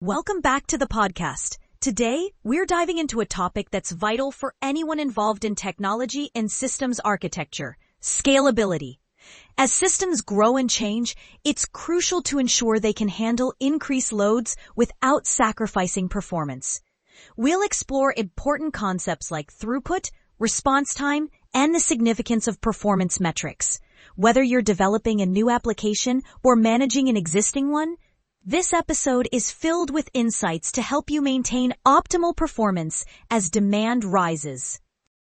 Welcome back to the podcast. Today, we're diving into a topic that's vital for anyone involved in technology and systems architecture: scalability. As systems grow and change, it's crucial to ensure they can handle increased loads without sacrificing performance. We'll explore important concepts like throughput, response time, and the significance of performance metrics. Whether you're developing a new application or managing an existing one, this episode is filled with insights to help you maintain optimal performance as demand rises.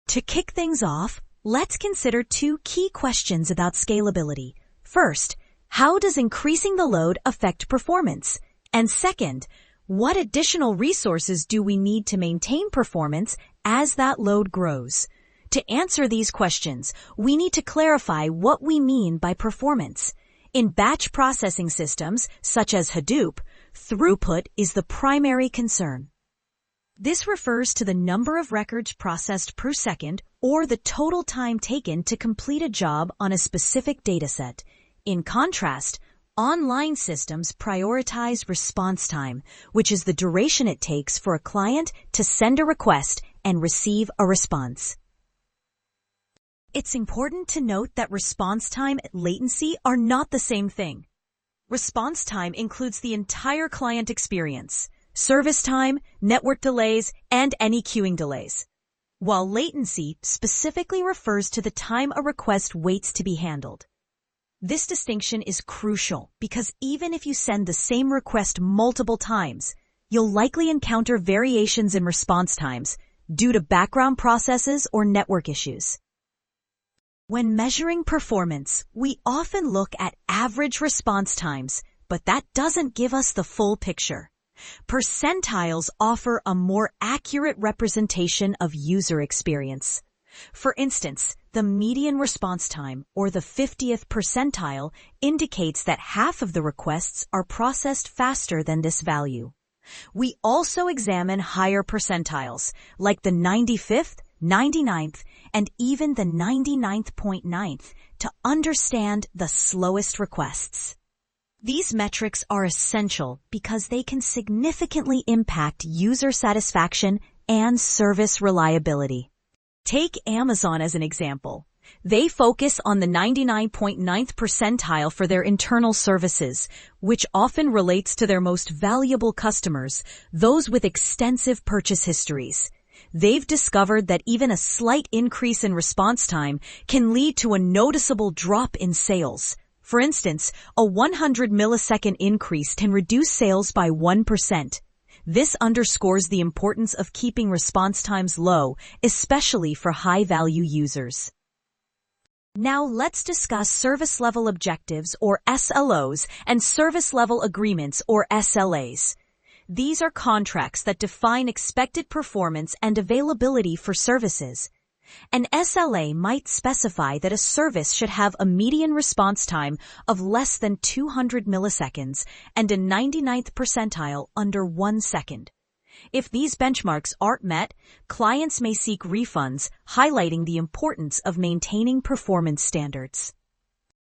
To kick things off, let's consider two key questions about scalability. First, how does increasing the load affect performance? And second, what additional resources do we need to maintain performance as that load grows? To answer these questions, we need to clarify what we mean by performance. In batch processing systems, such as Hadoop, throughput is the primary concern. This refers to the number of records processed per second or the total time taken to complete a job on a specific dataset. In contrast, online systems prioritize response time, which is the duration it takes for a client to send a request and receive a response. It's important to note that response time and latency are not the same thing. Response time includes the entire client experience: service time, network delays, and any queuing delays, while latency specifically refers to the time a request waits to be handled. This distinction is crucial because even if you send the same request multiple times, you'll likely encounter variations in response times due to background processes or network issues. When measuring performance, we often look at average response times, but that doesn't give us the full picture. Percentiles offer a more accurate representation of user experience. For instance, the median response time, or the 50th percentile, indicates that half of the requests are processed faster than this value. We also examine higher percentiles, like the 95th, 99th, and even the 99.9th, to understand the slowest requests. These metrics are essential because they can significantly impact user satisfaction and service reliability. Take Amazon as an example. They focus on the 99.9th percentile for their internal services, which often relates to their most valuable customers, those with extensive purchase histories. They've discovered that even a slight increase in response time can lead to a noticeable drop in sales. For instance, a 100 millisecond increase can reduce sales by 1%. This underscores the importance of keeping response times low, especially for high-value users. Now let's discuss service level objectives, or SLOs, and service level agreements, or SLAs. These are contracts that define expected performance and availability for services. An SLA might specify that a service should have a median response time of less than 200 milliseconds and a 99th percentile under 1 second. If these benchmarks aren't met, clients may seek refunds, highlighting the importance of maintaining performance standards.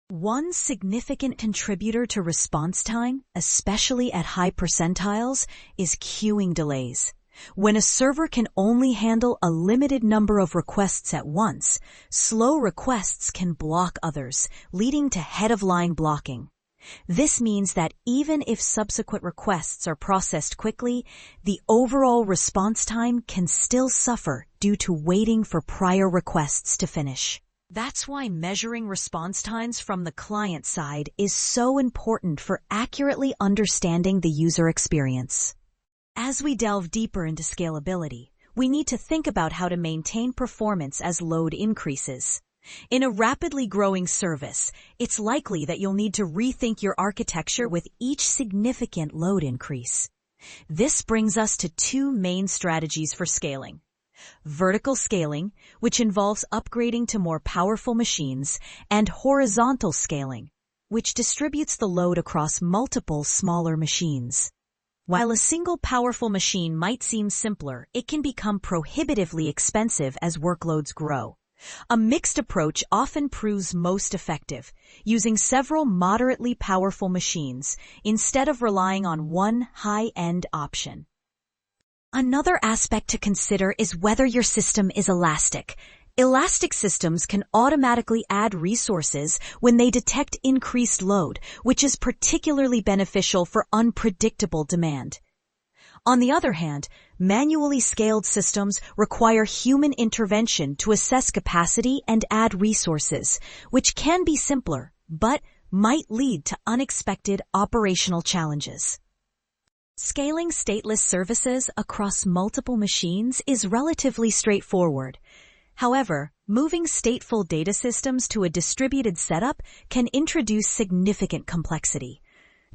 One significant contributor to response time, especially at high percentiles, is queuing delays. When a server can only handle a limited number of requests at once, slow requests can block others, leading to head-of-line blocking. This means that even if subsequent requests are processed quickly, the overall response time can still suffer due to waiting for prior requests to finish. That's why measuring response times from the client side is so important for accurately understanding the user experience. As we delve deeper into scalability, we need to think about how to maintain performance as load increases. In a rapidly growing service, it's likely that you'll need to rethink your architecture with each significant load increase. This brings us to two main strategies for scaling: vertical scaling, which involves upgrading to more powerful machines, and horizontal scaling, which distributes the load across multiple smaller machines. While a single powerful machine might seem simpler, it can become prohibitively expensive as workloads grow. A mixed approach often proves most effective, using several moderately powerful machines instead of relying on one high-end option. Another aspect to consider is whether your system is elastic. Elastic systems can automatically add resources when they detect increased load, which is particularly beneficial for unpredictable demand. On the other hand, manually scaled systems require human intervention to assess capacity and add resources, which can be simpler, but might lead to unexpected operational challenges. Scaling stateless services across multiple machines is relatively straightforward. However, moving stateful data systems to a distributed setup can introduce significant complexity.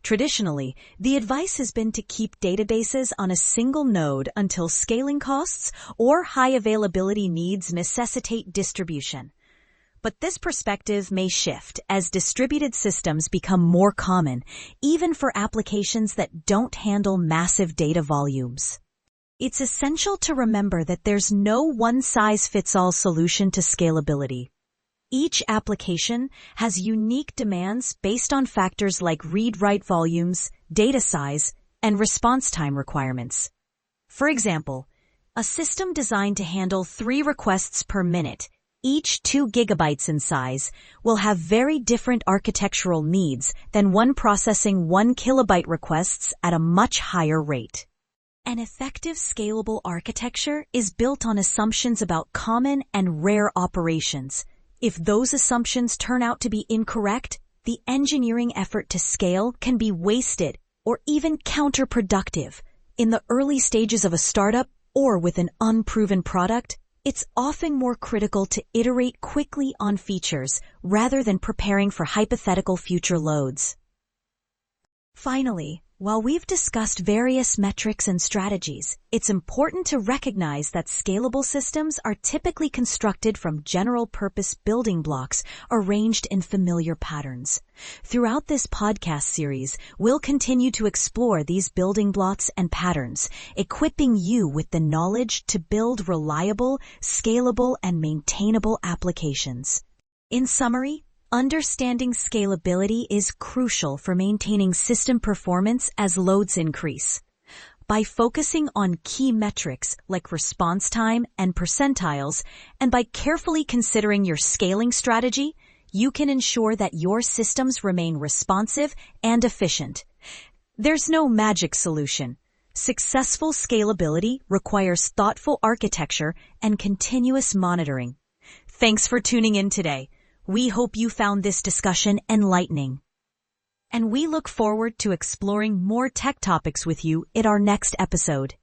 Traditionally, the advice has been to keep databases on a single node until scaling costs or high availability needs necessitate distribution. But this perspective may shift as distributed systems become more common, even for applications that don't handle massive data volumes. It's essential to remember that there's no one-size-fits-all solution to scalability. Each application has unique demands based on factors like read-write volumes, data size, and response time requirements. For example, a system designed to handle 3 requests per minute, each 2 gigabytes in size, will have very different architectural needs than one processing 1 kilobyte requests at a much higher rate. An effective scalable architecture is built on assumptions about common and rare operations. If those assumptions turn out to be incorrect, the engineering effort to scale can be wasted or even counterproductive. In the early stages of a startup or with an unproven product, it's often more critical to iterate quickly on features rather than preparing for hypothetical future loads. Finally, while we've discussed various metrics and strategies, it's important to recognize that scalable systems are typically constructed from general-purpose building blocks arranged in familiar patterns. Throughout this podcast series, we'll continue to explore these building blocks and patterns, equipping you with the knowledge to build reliable, scalable, and maintainable applications. In summary, understanding scalability is crucial for maintaining system performance as loads increase. By focusing on key metrics like response time and percentiles, and by carefully considering your scaling strategy, you can ensure that your systems remain responsive and efficient. There's no magic solution. Successful scalability requires thoughtful architecture and continuous monitoring. Thanks for tuning in today. We hope you found this discussion enlightening. And we look forward to exploring more tech topics with you in our next episode.